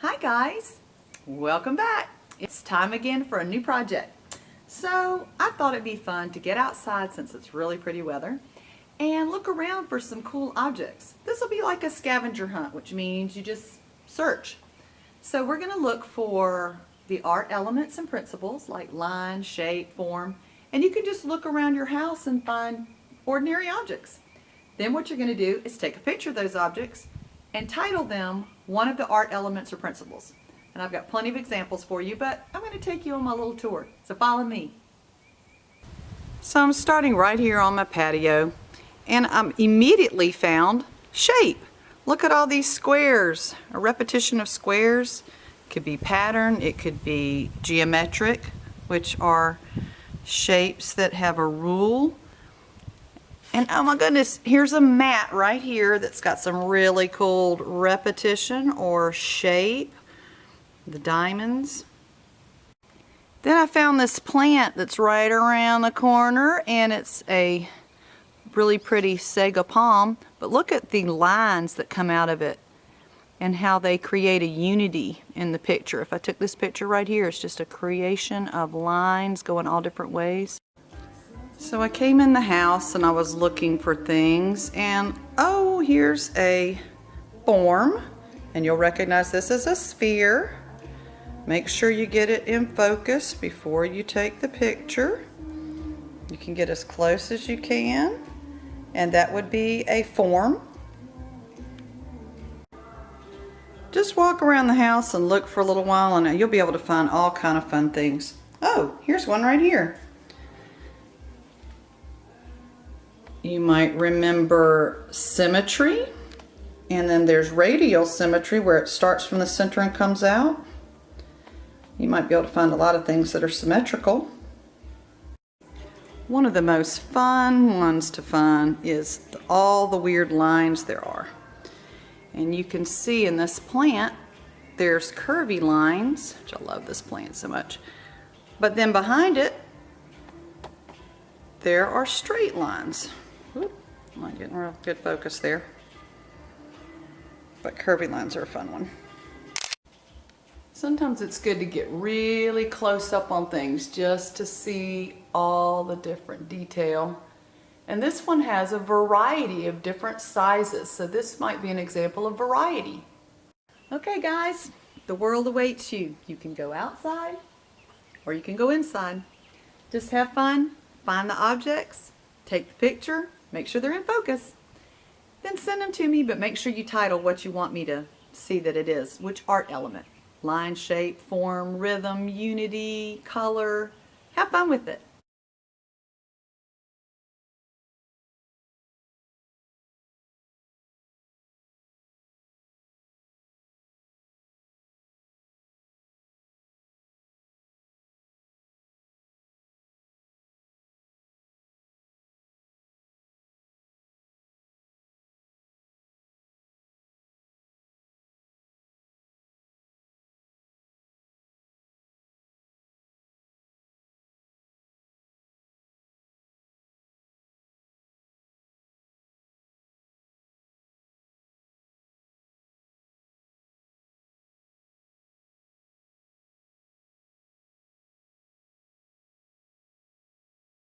Hi guys, welcome back. It's time again for a new project. So I thought it'd be fun to get outside since it's really pretty weather and look around for some cool objects. This will be like a scavenger hunt, which means you just search. So we're going to look for the art elements and principles like line, shape, form, and you can just look around your house and find ordinary objects. Then what you're going to do is take a picture of those objects and title them one of the art elements or principles. And I've got plenty of examples for you, but I'm going to take you on my little tour. So follow me. So I'm starting right here on my patio, and I immediately found shape. Look at all these squares, a repetition of squares. It could be pattern, it could be geometric, which are shapes that have a rule. And oh my goodness, here's a mat right here that's got some really cool repetition or shape, the diamonds. Then I found this plant that's right around the corner, and it's a really pretty sago palm, but look at the lines that come out of it and how they create a unity in the picture. If I took this picture right here, it's just a creation of lines going all different ways. So I came in the house and I was looking for things, and oh, here's a form, and you'll recognize this as a sphere. Make sure you get it in focus before you take the picture. You can get as close as you can, and that would be a form. Just walk around the house and look for a little while, and you'll be able to find all kind of fun things. Oh, here's one right here. You might remember symmetry, and then there's radial symmetry where it starts from the center and comes out. You might be able to find a lot of things that are symmetrical. One of the most fun ones to find is all the weird lines there are. And you can see in this plant there's curvy lines, which I love this plant so much. But then behind it there are straight lines. Whoop, I'm not getting real good focus there. But curvy lines are a fun one. Sometimes it's good to get really close up on things just to see all the different detail. And this one has a variety of different sizes, so this might be an example of variety. Okay guys, the world awaits you. You can go outside or you can go inside. Just have fun, find the objects, take the picture, make sure they're in focus, then send them to me, but make sure you title what you want me to see that it is, which art element. Line, shape, form, rhythm, unity, color. Have fun with it.